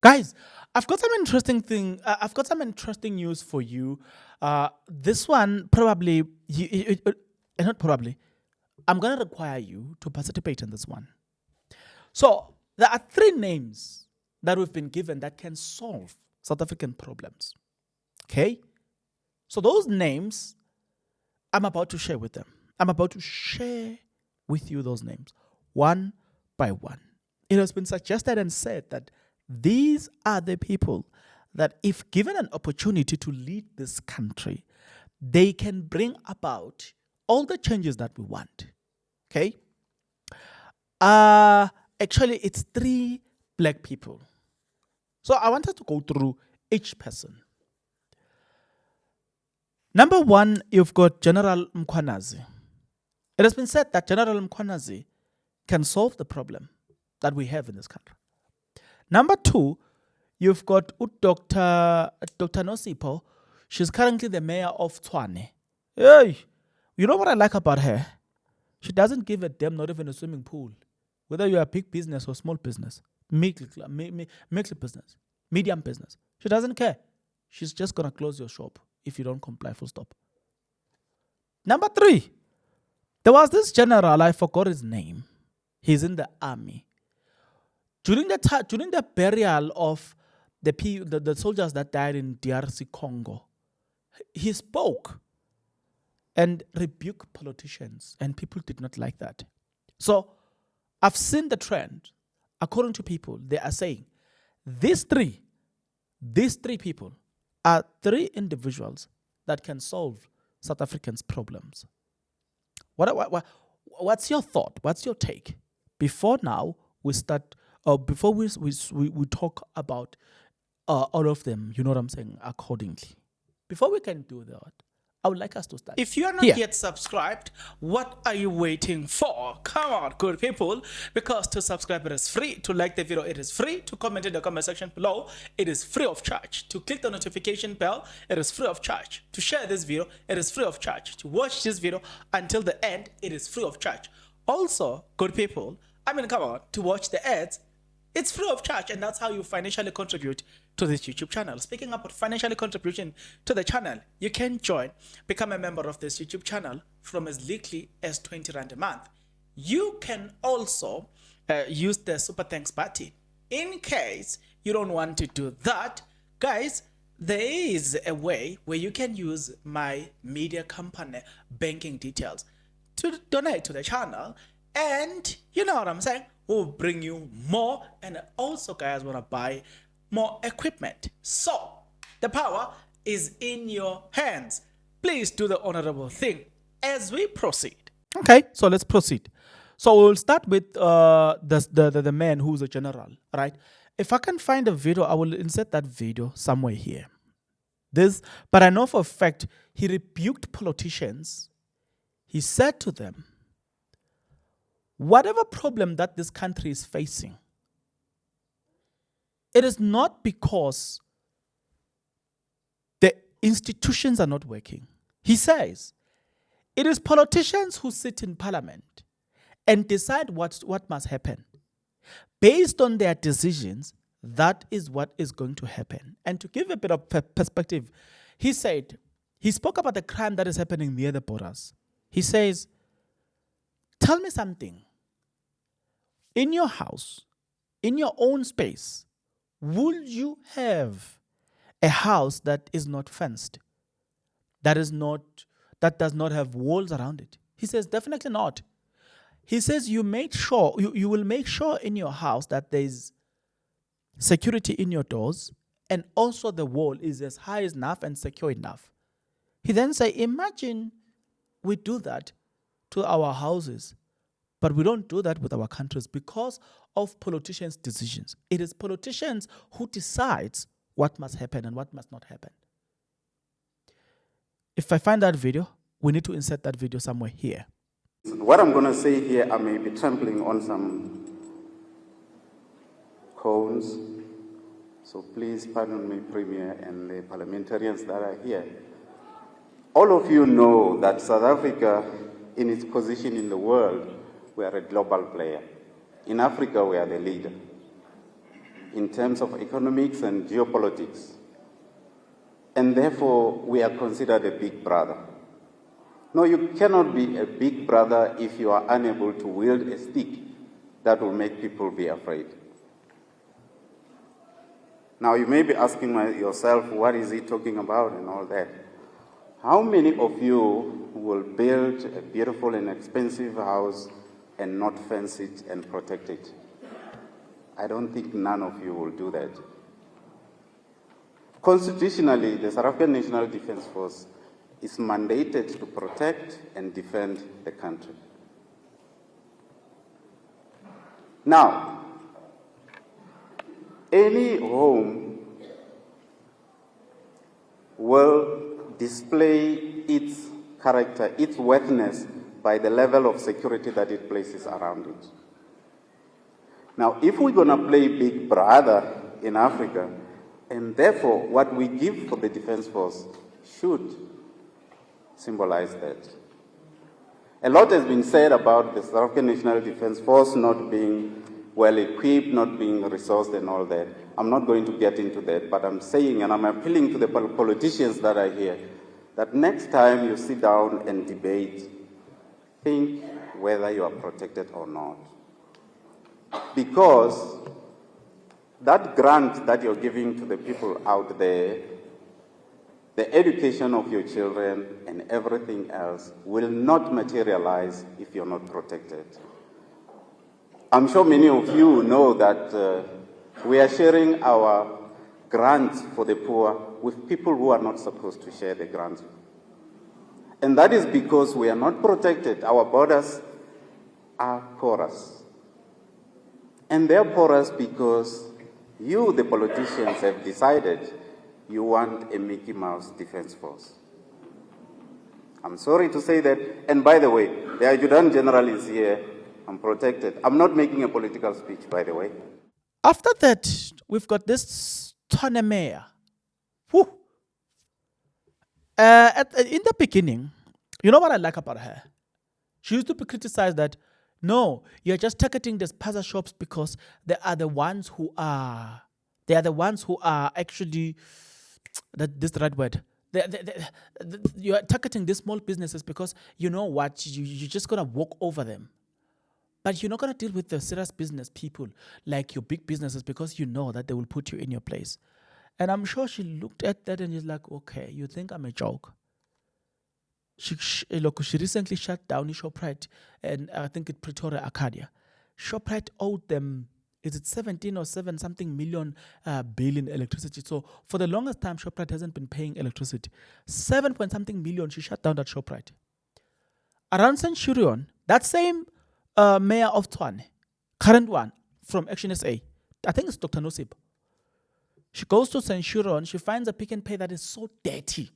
Guys, I've got some interesting thing. I've got some interesting news for you. This one probably, not probably. I'm gonna require you to participate in this one. So there are three names that we've been given that can solve South African problems. Okay, so those names I'm about to share with them. I'm about to share with you those names one by one. It has been suggested and said that these are the people that, if given an opportunity to lead this country, they can bring about all the changes that we want. Okay? Actually, it's three black people. So I wanted to go through each person. Number one, you've got General Mkhwanazi. It has been said that General Mkhwanazi can solve the problem that we have in this country. Number two, you've got Dr. Nasiphi. She's currently the mayor of Tshwane. Hey, you know what I like about her? She doesn't give a damn, not even a swimming pool. Whether you're a big business or small business, micro business, medium business, she doesn't care. She's just going to close your shop if you don't comply, full stop. Number three, there was this general, I forgot his name. He's in the army. During the burial of the soldiers that died in DRC Congo, he spoke and rebuked politicians, and people did not like that. So I've seen the trend. According to people, they are saying these three people are three individuals that can solve South Africans' problems. What's your thought? What's your take? Before now, we start, or before we talk about all of them, you know what I'm saying, accordingly. Before we can do that, I would like us to start. If you are not yet subscribed, what are you waiting for? Come on, good people. Because to subscribe, it is free. To like the video, it is free. To comment in the comment section below, it is free of charge. To click the notification bell, it is free of charge. To share this video, it is free of charge. To watch this video until the end, it is free of charge. Also, good people, come on, to watch the ads, it's free of charge, and that's how you financially contribute to this YouTube channel. Speaking about financially contribution to the channel, you can become a member of this YouTube channel from as little as 20 Rand a month. You can also use the Super Thanks button. In case you don't want to do that, guys, there is a way where you can use my media company banking details to donate to the channel, and you know what I'm saying, we'll bring you more, and also guys want to buy more equipment. So the power is in your hands. Please do the honorable thing as we proceed. Okay, so let's proceed. So we'll start with the man who's a general, right? If I can find a video, I will insert that video somewhere here. But I know for a fact he rebuked politicians. He said to them, whatever problem that this country is facing, it is not because the institutions are not working. He says, it is politicians who sit in parliament and decide what must happen. Based on their decisions, that is what is going to happen. And to give a bit of perspective, he spoke about the crime that is happening near the borders. He says, tell me something. In your house, in your own space, would you have a house that is not fenced, that does not have walls around it? He says, definitely not. He says you will make sure in your house that there's security in your doors, and also the wall is as high enough and secure enough. He then say, imagine we do that to our houses, but we don't do that with our countries because of politicians' decisions. It is politicians who decides what must happen and what must not happen. If I find that video, we need to insert that video somewhere here. What I'm going to say here, I may be trampling on some cones, so please pardon me, Premier, and the parliamentarians that are here. All of you know that South Africa, in its position in the world, we are a global player. In Africa, we are the leader. in terms of economics and geopolitics. And therefore, we are considered a big brother. No, you cannot be a big brother if you are unable to wield a stick that will make people be afraid. Now, you may be asking yourself, what is he talking about and all that? How many of you will build a beautiful and expensive house and not fence it and protect it? I don't think none of you will do that. Constitutionally, the South African National Defence Force is mandated to protect and defend the country. Now, any home will display its character, its worthiness, by the level of security that it places around it. Now, if we're going to play big brother in Africa, and therefore what we give for the Defence Force should symbolize that. A lot has been said about the South African National Defence Force not being well-equipped, not being resourced and all that. I'm not going to get into that, but I'm saying, and I'm appealing to the politicians that are here, that next time you sit down and debate, think whether you are protected or not. Because that grant that you're giving to the people out there, the education of your children and everything else will not materialize if you're not protected. I'm sure many of you know that we are sharing our grants for the poor with people who are not supposed to share the grants. And that is because we are not protected. Our borders are porous. And they're porous because you, the politicians, have decided you want a Mickey Mouse Defence Force. I'm sorry to say that. And by the way, the Adjutant General is here. I'm protected. I'm not making a political speech, by the way. After that, we've got this Tshwane mayor. Whew. In the beginning, you know what I like about her? She used to be criticized that, no, you're just targeting these spaza shops because they are the ones who are actually, this is the right word. You are targeting these small businesses because you know what, you're just going to walk over them. But you're not going to deal with the serious business people like your big businesses because you know that they will put you in your place. And I'm sure she looked at that and she's like, okay, you think I'm a joke? She recently shut down ShopRite, and I think it's Pretoria, Arcadia. ShopRite owed them, is it 17 or 7 something million billion electricity? So for the longest time, ShopRite hasn't been paying electricity. 7 point something million, she shut down that ShopRite. Around Centurion, that same mayor of Tshwane, current one from Action SA, I think it's Dr. Nasiphi. She goes to Centurion, she finds a Pick n Pay that is so dirty.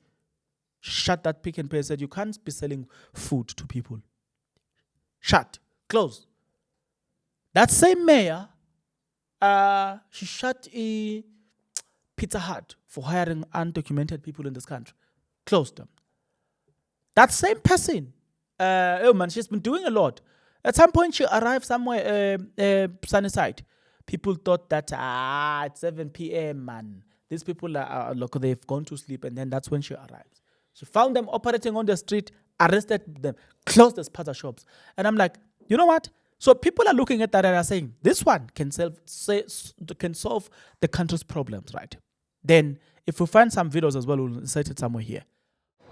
She shut that Pick n Pay, said you can't be selling food to people. Shut, close. That same mayor, she shut a Pizza Hut for hiring undocumented people in this country. Closed them. That same person, she's been doing a lot. At some point, she arrived somewhere, Sunnyside. People thought that, it's 7 p.m., man. These people are look, they've gone to sleep, and then that's when she arrives. She found them operating on the street, arrested them, closed the spaza shops. And I'm like, you know what? So people are looking at that and are saying, this one can solve the country's problems, right? Then, if we find some videos as well, we'll insert it somewhere here.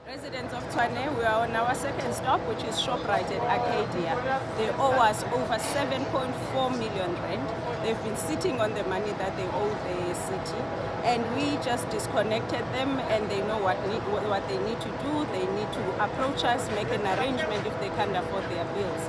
Residents of Tshwane, we are on our second stop, which is ShopRite at Arcadia. They owe us over 7.4 million rand. They've been sitting on the money that they owe the city, and we just disconnected them, and they know what they need to do. They need to approach us, make an arrangement if they can't afford their bills.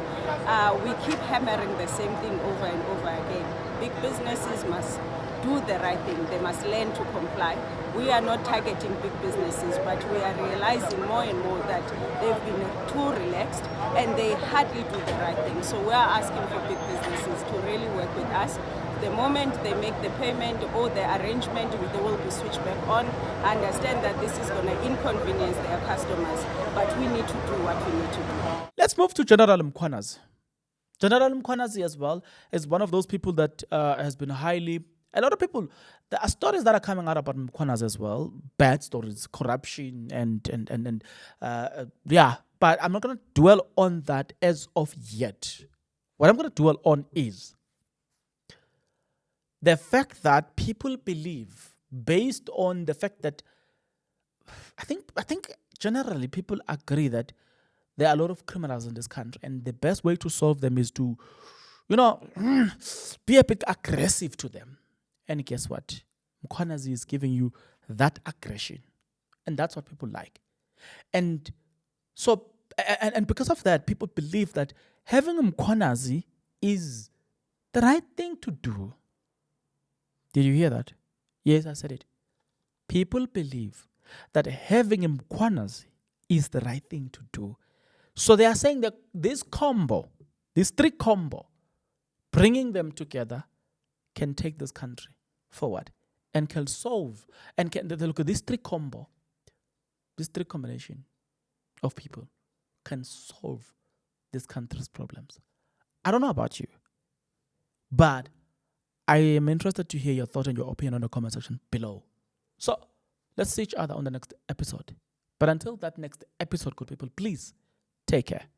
We keep hammering the same thing over and over again. Big businesses must do the right thing. They must learn to comply. We are not targeting big businesses, but we are realizing more and more that they've been too relaxed and they hardly do the right thing. So we are asking for big businesses to really work with us. The moment they make the payment or the arrangement, they will be switched back on. I understand that this is going to inconvenience their customers, but we need to do what we need to do. Let's move to General Mkhwanazi. General Mkhwanazi as well is one of those people that has been highly A lot of people, there are stories that are coming out about Mkhwanazi as well, bad stories, corruption, and yeah. But I'm not going to dwell on that as of yet. What I'm going to dwell on is the fact that people believe, based on the fact that I think generally people agree that there are a lot of criminals in this country, and the best way to solve them is to, be a bit aggressive to them. And guess what? Mkhwanazi is giving you that aggression, and that's what people like. And so, and because of that, people believe that having Mkhwanazi is the right thing to do. Did you hear that? Yes, I said it. People believe that having Mkhwanazi is the right thing to do. So they are saying that this three combo, bringing them together can take this country forward and can solve, and can look at this three combination of people can solve this country's problems. I don't know about you, but I am interested to hear your thoughts and your opinion on the comment section below. So let's see each other on the next episode. But until that next episode, good people, please take care.